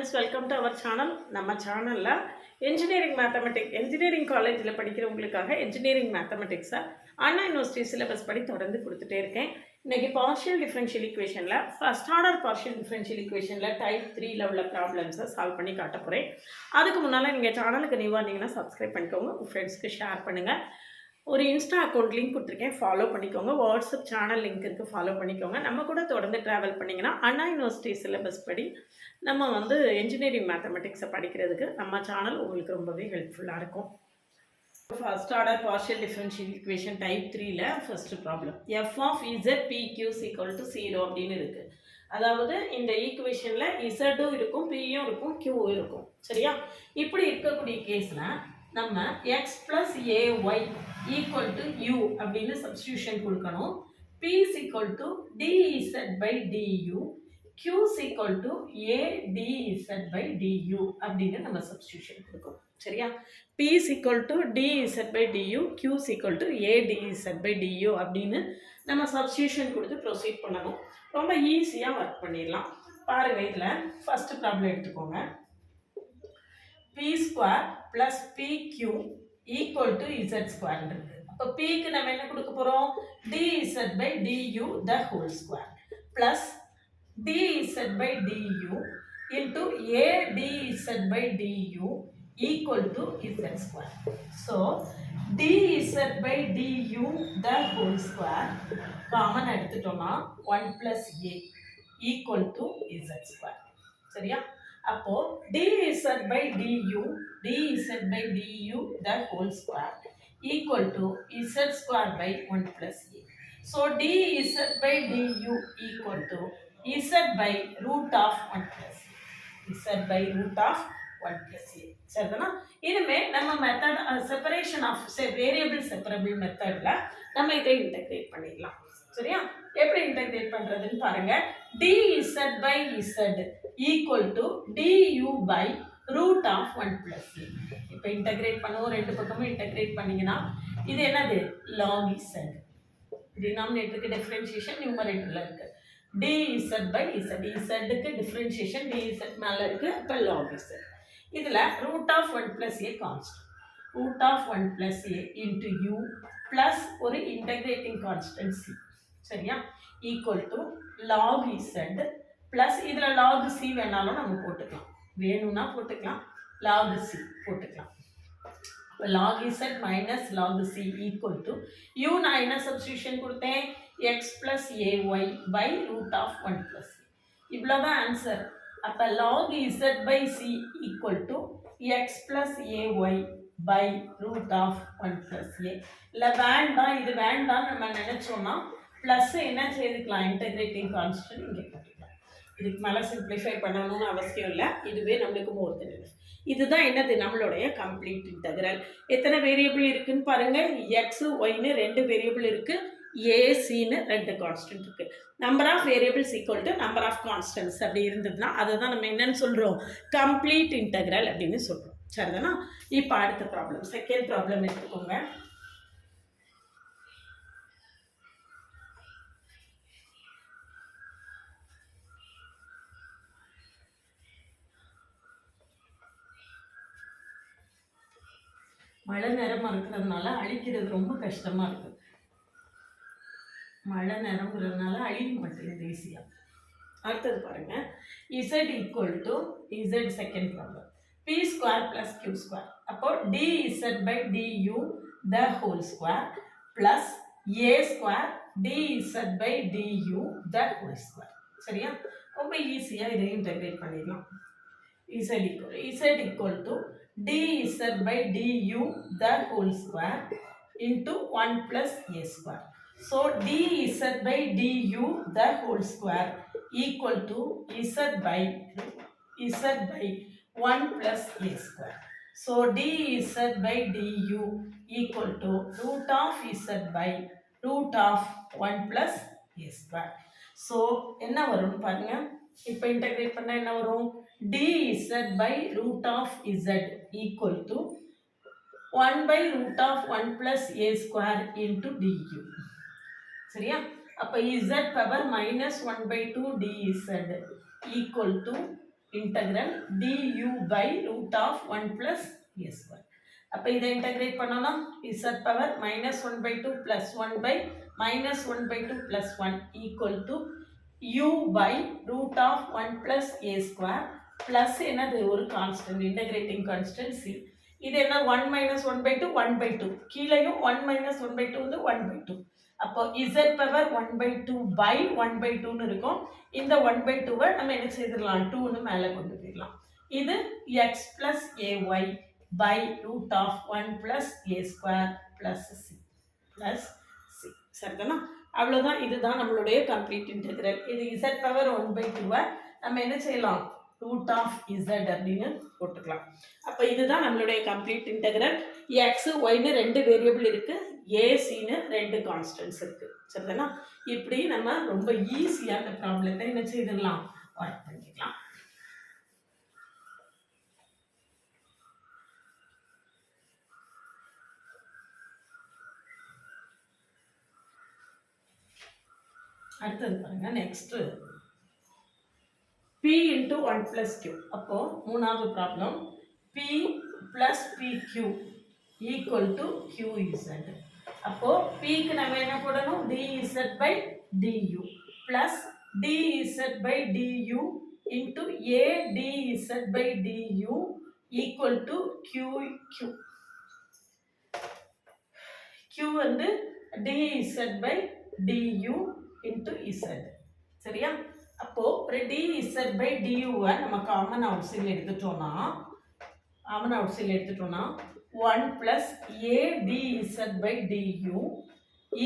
Friends, welcome to our channel. நம்ம சேனலில் engineering காலேஜில் படிக்கிறவங்களுக்காக இன்ஜினியரிங் மேத்தமெட்டிக்ஸை அண்ணா யூனிவர்சிட்டி சிலபஸ் படி தொடர்ந்து கொடுத்துட்டே இருக்கேன். இன்றைக்கி பார்ஷியல் டிஃபரன்ஷியல் ஈக்குவேஷனில் ஃபர்ஸ்ட் ஆர்டர் பார்ஷியல் டிஃபரன்ஷியல் ஈக்குவேஷனில் டைப் 3ல் உள்ள ப்ராப்ளம்ஸை சால்வ் பண்ணி காட்ட போகிறேன். அதுக்கு முன்னால் நீங்கள் சேனலுக்கு நியூவாக இருந்தீங்கன்னா சப்ஸ்கிரைப் பண்ணிக்கோங்க, உங்கள் ஃப்ரெண்ட்ஸ்க்கு ஷேர் பண்ணுங்கள். ஒரு இன்ஸ்டா அக்கௌண்ட் லிங்க் கொடுத்துருக்கேன், ஃபாலோ பண்ணிக்கோங்க. வாட்ஸ்அப் சேனல் லிங்க் இருக்குது, ஃபாலோ பண்ணிக்கோங்க. நம்ம கூட தொடர்ந்து ட்ராவல் பண்ணிங்கன்னா அண்ணா யூனிவர்சிட்டி சிலபஸ் படி நம்ம இன்ஜினியரிங் மேத்தமெட்டிக்ஸை படிக்கிறதுக்கு நம்ம சேனல் உங்களுக்கு ரொம்பவே ஹெல்ப்ஃபுல்லாக இருக்கும். First order partial differential equation type 3ல் first problem f of z p q = 0 அப்படின்னு இருக்குது. அதாவது இந்த ஈக்குவேஷனில் இசட்டும் இருக்கும், பியும் இருக்கும், கியூவும் இருக்கும். சரியா? இப்படி இருக்கக்கூடிய கேஸில் நம்ம x + ay = u அப்படின்னு சப்ஸ்டியூஷன் கொடுக்கணும். p = dz/du, q = adz/du அப்படின்னு நம்ம சப்ஸ்டியூஷன் கொடுக்கணும். சரியா? p = dz/du, q = adz/du அப்படின்னு நம்ம சப்ஸ்டியூஷன் கொடுத்து ப்ரொசீட் பண்ணணும். ரொம்ப ஈஸியாக ஒர்க் பண்ணிடலாம். பாருங்கள், இதில் ஃபஸ்ட்டு ப்ராப்ளம் எடுத்துக்கோங்க. p² + pq = z² இருக்கு. அப்போ pக்கு நம்ம என்ன கொடுக்க போகிறோம்? dz/du the whole square plus dz/du into adz/du = z². So dz/du the whole square common எடுத்துட்டோம்னா 1 + a = z². சரியா? அப்போ dz/du the whole square = z²/1 + a. So dz/du = z/√1 + a. z/√1 + a. சரிதானா? இனிமே நம்ம method separation of variable separable மெத்தட்ல நம்ம இதை integrate பண்ணிடலாம். சரியா? எப்படி இன்டகிரேட் பண்றதுன்னு பாருங்க. dz/z = du/√1 + a. இப்போ இன்டகிரேட் பண்ணுவோம். ரெண்டு பக்கமும் இன்டகிரேட் பண்ணீங்கன்னா இது என்னது? log z. டினாமினேட்டருக்கு டிஃபரன்ஷியேஷன் நியூமரேட்டர்ல இருக்கு. dz/z, zக்கு டிஃபரன்ஷியேஷன் dz மேல இருக்கு. அப்ப log z. இதுல √1 + a constant. √1 + a into u plus ஒரு இன்டகிரேட்டிங் கான்ஸ்டன்ட் c. சரியா? = log z plus இதுல log c வேணாலும் நம்ம போட்டுக்கலாம், வேணும்னா போட்டுக்கலாம், log c போட்டுக்கலாம். log z minus log c = u நான் என்ன சப்ஸ்டியூஷன் கொடுத்தேன்? x plus ay by √1 plus a. இவ்வளவுதான் ஆன்சர். அப்ப log z/c = x plus ay by √1 plus a. இல்ல வேண்டாம், இது வேண்டாம் நம்ம நினைச்சோம்னா பிளஸ் என்ன செய்துக்கலாம்? இன்டகிரேட்டிங் கான்ஸ்டன்ட் இங்கே போட்டுக்கலாம். இதுக்கு மேலே சிம்பிளிஃபை பண்ணணும்னு அவசியம் இல்லை. இதுவே நம்மளுக்கு மோர் தென். இதுதான் என்னது? நம்மளுடைய கம்ப்ளீட் இன்டகிரல். எத்தனை வேரியபிள் இருக்குன்னு பாருங்க. எக்ஸ் ஒய்னு 2 வேரியபிள் இருக்கு, ஏசின்னு 2 கான்ஸ்டன்ட் இருக்கு. Number of variables equal to number of constants அப்படி இருந்ததுன்னா அதை தான் நம்ம என்னன்னு சொல்றோம்? கம்ப்ளீட் இன்டகிரல் அப்படின்னு சொல்றோம். சரிதானா? இப்போ அடுத்த ப்ராப்ளம், செகண்ட் ப்ராப்ளம் எடுத்துக்கோங்க. மழை நேரமாக இருக்கிறதுனால அழிக்கிறது ரொம்ப கஷ்டமாக இருக்குது. மழை நேரங்கிறதுனால அழிக்க மாட்டேங்குது ஈஸியாக. அடுத்தது பாருங்க. z z second problem. p² + q². அப்போ dz/du the whole square plus a² dz/du the whole square. சரியா? ரொம்ப ஈஸியாக இதை இன்டகிரேட் பண்ணிடலாம். z = dz/du the whole square into 1 plus a². So dz/du the whole square = z/1 plus a². So dz/du = z/1 plus a². So என்ன வரும்னு பாருங்க. இப்போ integrate பண்ணா என்ன வரும்? dz/z = 1/√1 plus a² into du. சரியா? அப்ப z power -1/2 dz = integral du by root of 1 plus a square. அப்போ இதை இன்டகிரேட் பண்ணோம்னா z power -1/2 plus 1 by -1/2 plus 1 equal to u by root of 1 plus a square plus என்னது ஒரு constant integrating constant c. இது என்ன 1 minus 1/2 1/2 கீழையும் 1 minus 1/2 வந்து 1/2. அப்போ z பவர் 1/2 by 1/2ன்னு இருக்கும். இந்த 1/2வை நம்ம என்ன செய்திடலாம் 2ன்னு மேலே கொண்டு போயிடலாம். இது x plus ay by root of 1 plus a square plus c சரிதானா? அவ்வளோதான். இதுதான் நம்மளுடைய கம்ப்ளீட் இன்டெகிரல். இது z பவர் 1/2வை நம்ம என்ன செய்யலாம் root of z அப்படின்னு போட்டுக்கலாம். அப்போ இதுதான் நம்மளுடைய கம்ப்ளீட் இன்டெகிரல். x yன்னு 2 வேரியபிள் இருக்கு, a cன்னு 2 கான்ஸ்டன்ட்ஸ் இருக்கு சரிதானா? இப்படி நம்ம ரொம்ப ஈஸியாக இந்த ப்ராப்ளத்தை என்ன செய்திடலாம் ஒர்க் பண்ணிக்கலாம். அடுத்தது பாருங்க next p into 1 plus q. அப்போ மூணாவது problem p plus pq equal to qz. அப்போ p க்கு நம்ம என்ன போடணும் dz by du plus dz by du into a dz by du equal to qq. q வந்து dz by du into z சரியா? அப்போ ஒரு dz by duவை நம்ம காமன் அவுட்சைடில் எடுத்துட்டோம்னா 1 plus a dz by du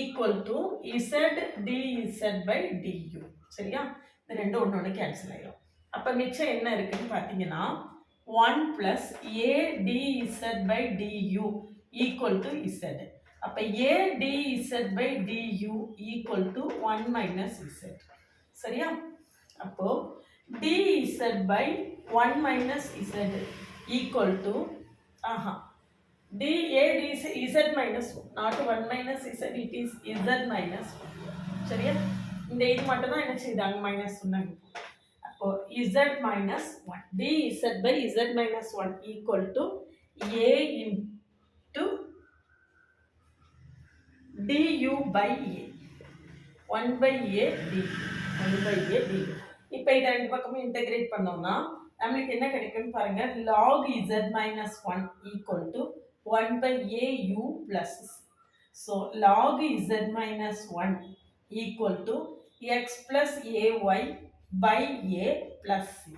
equal to z dz by du சரியா? இந்த ரெண்டும் ஒன்று கேன்சல் ஆயிடும். அப்போ மிச்சம் என்ன இருக்குன்னு பார்த்தீங்கன்னா 1 plus a dz by du equal to z. அப்போ a dz by du equal to 1 minus z சரியா? அப்போ dz by 1 minus z equal to z minus not 1 minus z, it is z minus 1 சரியா? இந்த இது மட்டும் தான் என்ன செய்தாங்க மைனஸ் சொன்னாங்க. அப்போ z minus 1 dz by z minus 1 equal to a into du by a 1 by a du 1 by a du. இப்போ இதை ரெண்டு பக்கமும் இன்டெகிரேட் பண்ணோம்னா நம்மளுக்கு என்ன கிடைக்கும்னு பாருங்க log z minus 1 equal to 1 by a u plus c. So log z minus 1 equal to x plus ay by a plus c.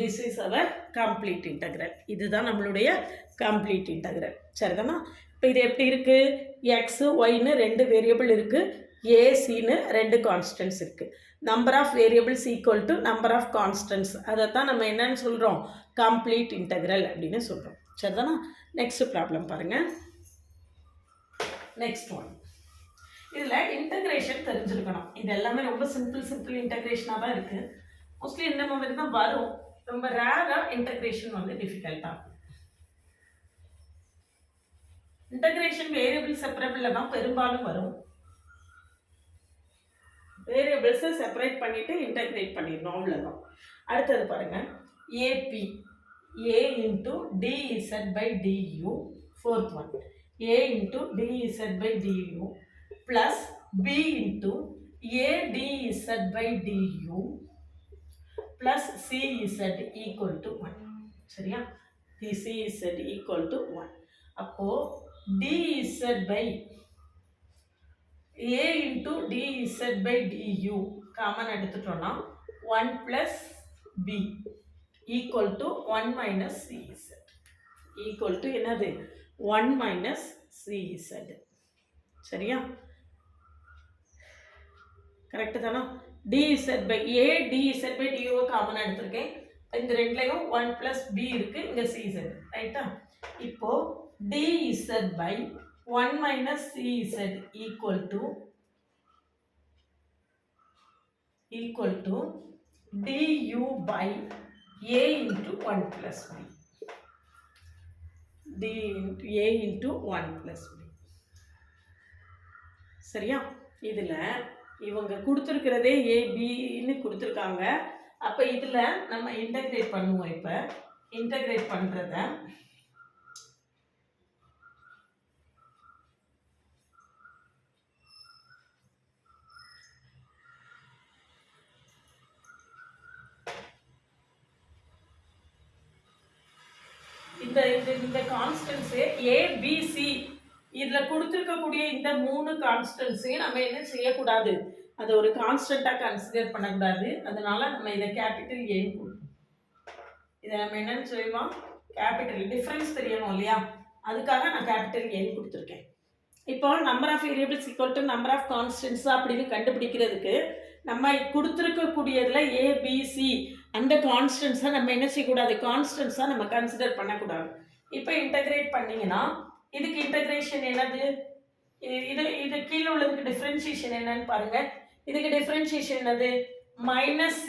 This is our complete integral. இதுதான் நம்மளுடைய complete integral சரிதானா? இப்போ இது எப்படி இருக்கு x yன்னு 2 variable இருக்கு, a cன்னு 2 கான்ஸ்டன்ட்ஸ் இருக்கு. Number of variables equal to number of constants, அதை தான் நம்ம என்னன்னு சொல்கிறோம் கம்ப்ளீட் இன்டெகிரல் அப்படின்னு சொல்கிறோம் சரிதானா? நெக்ஸ்ட் ப்ராப்ளம் பாருங்கள். நெக்ஸ்ட் ஒன் இதில் இன்டெகிரேஷன் தெரிஞ்சிருக்கணும். இது எல்லாமே ரொம்ப சிம்பிள் இன்டெகிரேஷனாக தான் இருக்குது. மோஸ்ட்லி இந்த மாதிரி தான் வரும். ரொம்ப ரேராக இன்டெகிரேஷன் வந்து டிஃபிகல்ட்டாக இருக்கும். இன்டெகிரேஷன் வேரியபிள் செப்பரபிளில் தான் பெரும்பாலும் வரும். வேரியபிள்ஸை செப்பரேட் பண்ணிவிட்டு இன்டெகிரேட் பண்ணிடணும் அவ்வளோதான். அடுத்தது பாருங்கள் AB a into dz by du fourth one a into dz by du plus b into a dz by du plus cz equal to 1 சரியா? cz equal to 1. அப்போ dz by a into dz by du common எடுத்துட்டோம்னா 1 plus b equal to 1 minus cz equal to என்னது 1 minus cz சரியா? Correct தானா? dz by a dz by du common எடுத்துருக்கேன். இந்த ரெண்டுலையும் 1 plus b இருக்கு, இங்க cz ரைட்டா? இப்போ dz by 1 minus cz equal to du by a into 1 plus b d into a into 1 plus b சரியா? இதில் இவங்க கொடுத்துருக்கிறதே ஏபின்னு கொடுத்துருக்காங்க. அப்போ இதில் நம்ம இன்டகிரேட் பண்ணுவோம். இப்போ இன்டகிரேட் பண்ணுறத இந்த கான்ஸ்டன்ஸு ஏபிசி இதில் கொடுத்துருக்கக்கூடிய இந்த 3 கான்ஸ்டன்ஸையும் நம்ம என்ன செய்யக்கூடாது, அதை ஒரு கான்ஸ்டண்ட்டாக கன்சிடர் பண்ணக்கூடாது. அதனால நம்ம இதை கேபிட்டல் ஏ கொடுக்கணும். இதை நம்ம என்னன்னு சொல்லுவோம், கேபிட்டல் டிஃப்ரென்ஸ் தெரியணும் இல்லையா, அதுக்காக நான் கேபிட்டல் ஏன்னு கொடுத்துருக்கேன். இப்போ number of variables equal to number of constants அப்படின்னு கண்டுபிடிக்கிறதுக்கு நம்ம கொடுத்துருக்கக்கூடியதில் ஏபிசி அந்த கான்ஸ்டன்ஸை நம்ம என்ன செய்யக்கூடாது, கான்ஸ்டன்ஸாக நம்ம கன்சிடர் பண்ணக்கூடாது. இப்போ இன்டகிரேட் பண்ணிங்கன்னா இதுக்கு இன்டகிரேஷன் என்னது, இது கீழே உள்ளதுக்கு டிஃப்ரென்ஷியேஷன் என்னன்னு பாருங்கள். இதுக்கு டிஃப்ரென்ஷியேஷன் என்னது, மைனஸ்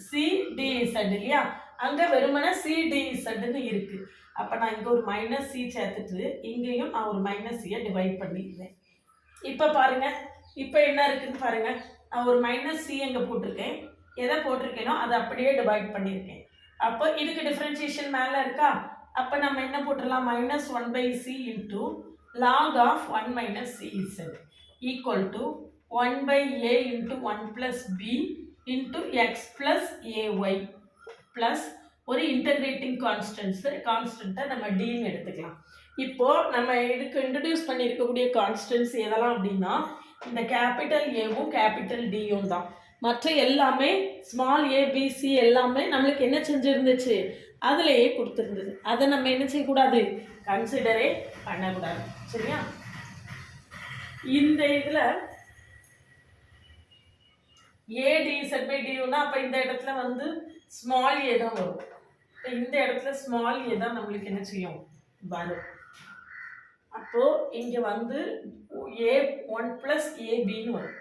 சி டிஇசட் இல்லையா, அங்கே வெறுமனே சிடிஇசட்னு இருக்குது. அப்போ நான் இங்கே ஒரு மைனஸ் சி சேர்த்துட்டு இங்கேயும் நான் ஒரு மைனஸ் சியை டிவைட் பண்ணிக்கிறேன். இப்போ பாருங்கள், இப்போ என்ன இருக்குதுன்னு பாருங்கள். நான் ஒரு மைனஸ் சி எங்கே போட்டிருக்கேன், எதை போட்டிருக்கேனோ அதை அப்படியே டிவைட் பண்ணியிருக்கேன். அப்போ இதுக்கு டிஃப்ரென்ஷியேஷன் மேலே இருக்கா, அப்போ நம்ம என்ன போட்டுடலாம், minus 1/c into log of 1 minus cz equal to 1/a into 1 + b into x + ay plus ஒரு இன்டகிரேட்டிங் கான்ஸ்டன்ட்டை நம்ம டின்னு எடுத்துக்கலாம். இப்போது நம்ம இதுக்கு இன்ட்ரடியூஸ் பண்ணியிருக்கக்கூடிய கான்ஸ்டன்ஸ் எதெல்லாம் அப்படின்னா இந்த கேபிட்டல் ஏவும் கேபிட்டல் டியும் தான். மற்ற எல்லாமே ஸ்மால் ஏபிசி எல்லாமே நம்மளுக்கு என்ன செஞ்சுருந்துச்சு, அதிலேயே கொடுத்துருந்தது. அதை நம்ம என்ன செய்யக்கூடாது, கன்சிடரே பண்ணக்கூடாது. சரியா, இந்த இதில் ADZ/DUனா அப்போ இந்த இடத்துல வந்து ஸ்மால் ஏ தான் வரும். இந்த இடத்துல ஸ்மால் ஏ தான் நம்மளுக்கு என்ன செய்யும், வரும். அப்போது இங்கே வந்து A1 + ABன்னு வரும்.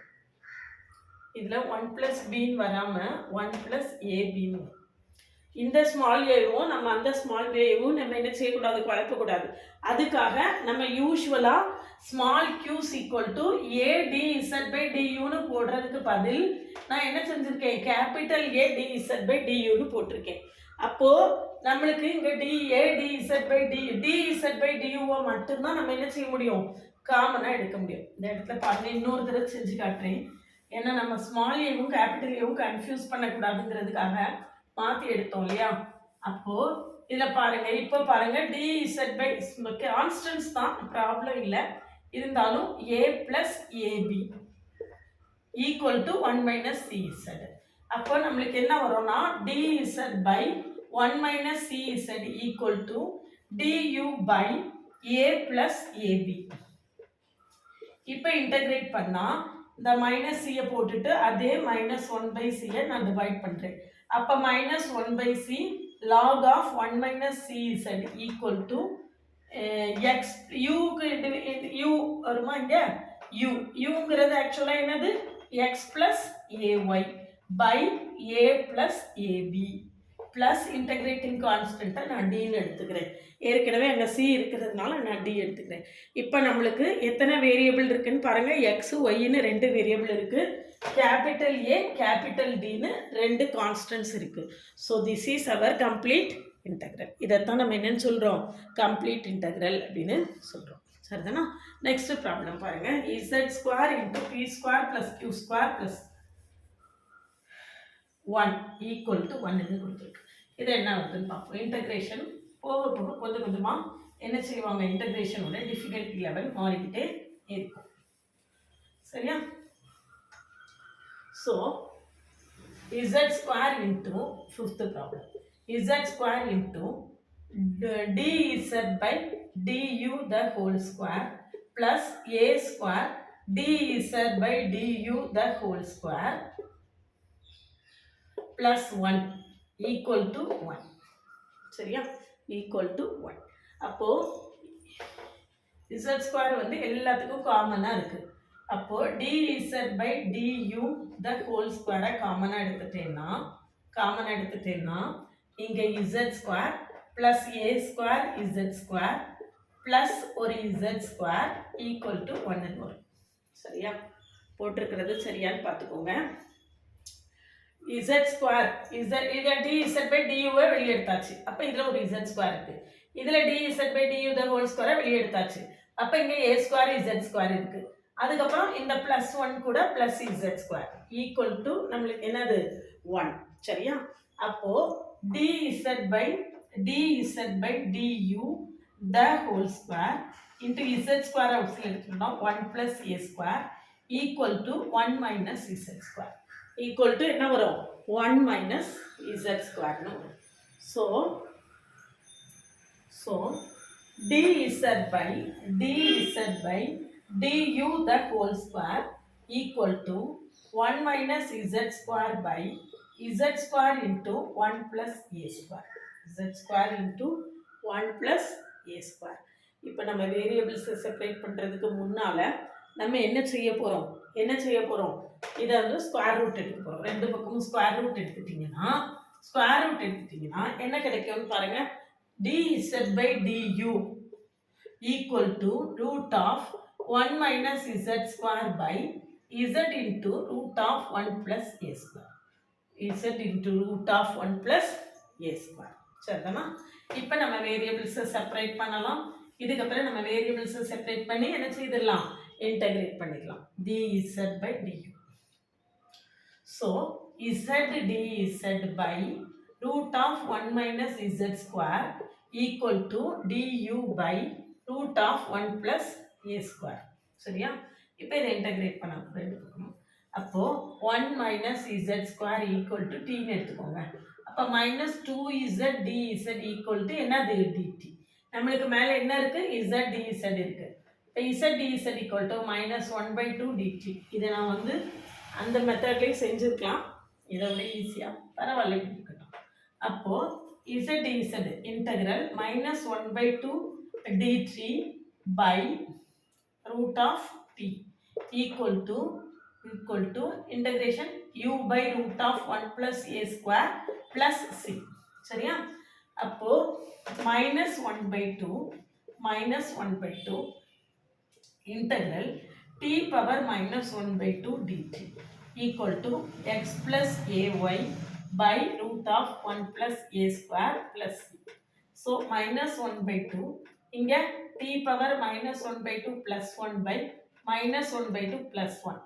இதில் 1 + Bன்னு வராமல் 1 + ABன்னு வரும். இந்த ஸ்மால் ஏவும் நம்ம அந்த ஸ்மால் ஏவும் நம்ம என்ன செய்யக்கூடாது, குழப்பக்கூடாது. அதுக்காக நம்ம யூஸ்வலாக ஸ்மால் கியூஸ் ஈக்குவல் டு ADZ/DUன்னு போடுறதுக்கு பதில் நான் என்ன செஞ்சுருக்கேன், கேபிட்டல் ADZ/DUன்னு போட்டிருக்கேன். அப்போது நம்மளுக்கு இங்கே DZ/DUவை மட்டும்தான் நம்ம என்ன செய்ய முடியும், காமனாக எடுக்க முடியும். இந்த இடத்துல பாருங்க, இன்னொரு தடவை செஞ்சு காட்டுறேன். ஏன்னா நம்ம ஸ்மால் ஏவும் கேபிட்டல் ஏவும் கன்ஃபியூஸ் பண்ணக்கூடாதுங்கிறதுக்காக மாற்றி எடுத்தோம் இல்லையா. அப்போது இதில் பாருங்கள், இப்போ பாருங்கள் DZ/ கான்ஸ்டன்ஸ் தான், ப்ராப்ளம் இல்லை. இருந்தாலும் A + AB equal to 1 - CZ. அப்போ நம்மளுக்கு என்ன வரும்னா DZ/1 - CZ equal to DU/A + AB. இப்போ இன்டகிரேட் பண்ணால் இந்த மைனஸ் சியை போட்டுட்டு அதே -1/c நான் டிவைட் பண்ணுறேன். அப்போ -1/c log of 1 - CZ equal to x யூக்கு யூ வருமா, இங்கே யூங்கிறது ஆக்சுவலாக என்னது, x + AY by A + AB plus integrating கான்ஸ்டன்ட்டை நான் டின்னு எடுத்துக்கிறேன். ஏற்கனவே அங்கே சி இருக்கிறதுனால நான் டி எடுத்துக்கிறேன். இப்போ நம்மளுக்கு எத்தனை வேரியபிள் இருக்குதுன்னு பாருங்கள், எக்ஸு ஒய்ன்னு 2 வேரியபிள் இருக்குது, கேபிட்டல் ஏ கேபிட்டல் டின்னு 2 கான்ஸ்டன்ட்ஸ் இருக்குது. So this is our complete integral. இதைத்தான் நம்ம என்னென்னு சொல்கிறோம், கம்ப்ளீட் இன்டெக்ரல் அப்படின்னு சொல்கிறோம். சரிதானா. நெக்ஸ்ட் ப்ராப்ளம் பாருங்கள், z² × p² + q² + 1 equal to 1 கொடுத்துருக்கு. இது என்ன வருதுன்னு பார்ப்போம். இன்டகிரேஷன் போக போக கொஞ்சம் கொஞ்சமாக என்ன செய்வாங்க, இன்டகிரேஷனோட டிஃபிகல்ட்டி லெவல் மாறிக்கிட்டே இருக்கும். சரியா. So z² into 5th problem, z² into dz/du the whole square plus a² dz/du the whole square plus 1 equal to 1. சரியா, equal to 1. அப்போது z² வந்து எல்லாத்துக்கும் காமனாக இருக்குது. அப்போது dz/du the whole square காமனாக எடுத்துட்டேன்னா இங்கே z² plus a² z² plus ஒரு z² equal to 1 வரும். சரியா, போட்டிருக்கிறது சரியான்னு பார்த்துக்கோங்க. z ஸ்கொயர் இதில் dz பை duவை வெளியே எடுத்தாச்சு. அப்போ இதில் ஒரு z ஸ்கொயர் இருக்குது. இதில் dz by du the whole ஸ்கொயரை வெளியே எடுத்தாச்சு. அப்போ இங்கே a ஸ்கொயர் z ஸ்கொயர் இருக்குது. அதுக்கப்புறம் இந்த +1 கூட plus z square equal to நம்மளுக்கு என்னது 1. சரியா? அப்போ dz by du the whole square into z square அவுட்ஸில் எடுத்துட்டோம்னா 1 plus a square equal to 1 minus z square equal to என்ன வரும் 1 மைனஸ் z ஸ்கொயர்னு வரும். So dz by du the whole square equal to 1 minus z square by z square into 1 plus a square. z square into 1 plus a square. இப்போ நம்ம வேரியபிள்ஸை separate பண்ணுறதுக்கு முன்னால் நம்ம என்ன செய்ய போகிறோம் இதை வந்து ஸ்கொயர் ரூட் எடுக்க போகிறோம். ரெண்டு பக்கமும் ஸ்கொயர் ரூட் எடுத்துட்டிங்கன்னா என்ன கிடைக்கும்னு பாருங்கள். dz by du equal to root of 1 minus z square by z into root of 1 plus a square. z into root of 1 plus a square. சரிதானா? இப்போ நம்ம வேரியபிள்ஸை செப்பரேட் பண்ணலாம். இதுக்கப்புறம் நம்ம வேரியபிள்ஸை செப்பரேட் பண்ணி என்ன செய்திடலாம், இன்டகிரேட் பண்ணிடலாம். dz by du. So z dz by root of 1 minus z square equal to du by root of 1 plus a square. சரியா? இப்போ இதை இன்டகிரேட் பண்ணலாம் ரெண்டு பக்கமும். அப்போ 1 minus z square equal to டீன்னு எடுத்துக்கோங்க. அப்போ minus 2z dz equal to என்னது dt. நம்மளுக்கு மேலே என்ன இருக்குது, z dz இருக்குது. இப்போ z dz equal to minus 1/2 dt. இதை நான் வந்து அந்த மெத்தட்லேயே செஞ்சுருக்கலாம், இதை விட ஈஸியாக பரவாயில்ல இருக்கட்டும். அப்போது z dz integral minus 1/2 dt by root of t equal to integration u by root of 1 plus a square plus c. சரியா? அப்போ minus 1/2 integral t power minus 1/2 dt equal to x plus ay by root of 1 plus a square plus c. So minus 1/2 இங்கே t power minus 1/2 plus 1 by minus 1/2 plus 1.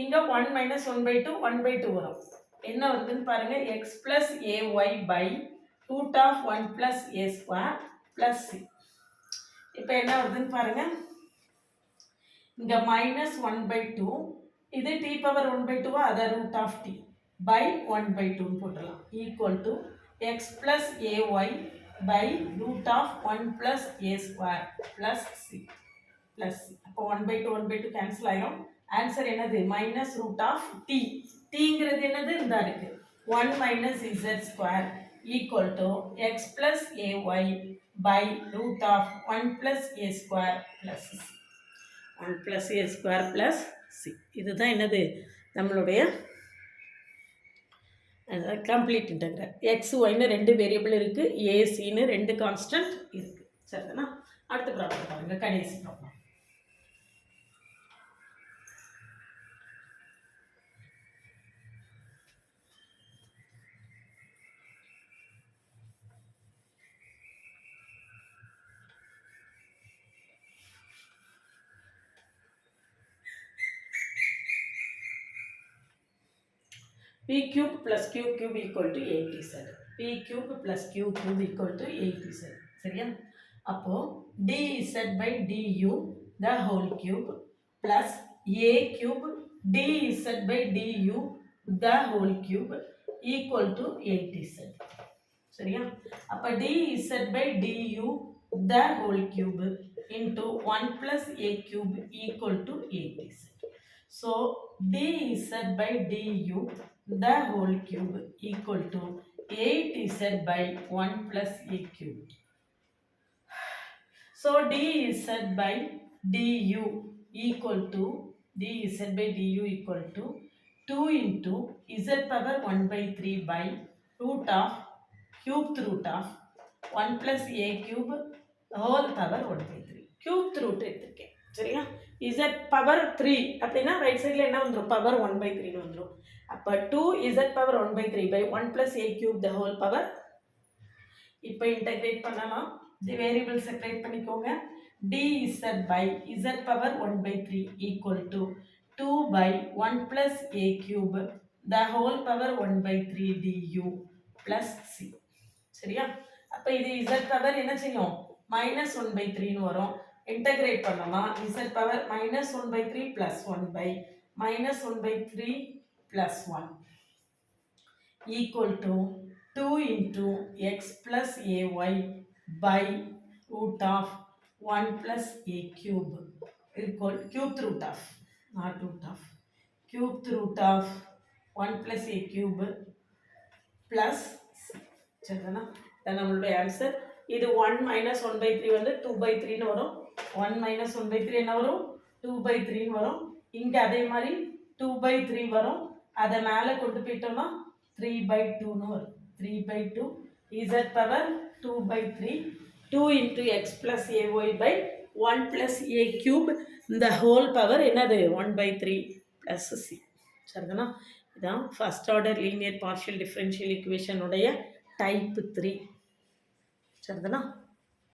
இங்கே 1 minus 1/2 1/2 வரும். என்ன வருதுன்னு பாருங்க, x plus ay by root of 1 plus a square plus c. இப்போ என்ன வருதுன்னு பாருங்க, இங்கே minus 1/2 இது t power 1/2 அதை root of t by 1/2 போடலாம் equal to x plus ay by root of 1 plus a square plus c plus c. அப்போ 1/2 cancel ஆயிரும். ஆன்சர் என்னது, மைனஸ் root of t. tங்கிறது என்னது, இந்த இருக்கு 1 minus z square equal to x plus ay by root of 1 plus a square plus c. 1 plus a square plus c. இதுதான் என்னது, நம்மளுடைய complete integral. X ஒய்னு ரெண்டு வேரியபிள் இருக்குது, ஏசின்னு ரெண்டு கான்ஸ்டன்ட் இருக்குது. சரிதானா? அடுத்த ப்ராப்ளம் பாருங்கள், கடைசி problem. p cube plus q cube equal to 8z. p cube plus q cube equal to 8z. சரியா? அப்போ dz by du the whole cube plus a cube dz by du the whole cube equal to 8z. சரியா? அப்போ dz by du the whole cube into 1 plus a cube equal to 8z. So dz by du the whole cube equal to 8z by 1 plus a cube. So dz by du equal to 2 into z power 1/3 by root of cubed root of 1 plus a cube whole power 1/3. cubed root எடுத்துக்கேன். சரியா? Z power 3 அப்படின்னா right சைடில் என்ன வந்துடும், power 1/3 வந்துடும். அப்போ 2z power 1/3 by 1 plus a cube the whole power. இப்போ integrate பண்ணலாம். தி variable separate பண்ணிக்கோங்க. dz by z power 1/3 equal to 2 by 1 plus a cube the whole power 1/3 du plus c. சரியா? அப்போ இது z பவர் என்ன செய்யும், -1/3 வரும். இன்டகிரேட் பண்ணோமா z power -1/3 plus 1 by -1/3 plus 1 equal to 2 into x plus ay by root of 1 plus a cube equal cubed root of, not root of, cubed root of 1 plus a cube plus சரிதானா? இதான் நம்மளுடைய answer. இது 1 minus 1/3 வந்து 2/3 வரும். 1 minus 1/3 என்ன வரும், 2/3 வரும். இங்கே அதே மாதிரி 2/3 வரும். அதை மேலே கொண்டு போயிட்டோம்னா 3/2 வரும். 3/2 z power 2/3 2 into x plus ay by 1 plus a cube இந்த ஹோல் பவர் என்னது 1/3 plus c. சரிதானா? இதான் first order linear partial differential ஈக்குவேஷனுடைய டைப் 3. சரிதானா?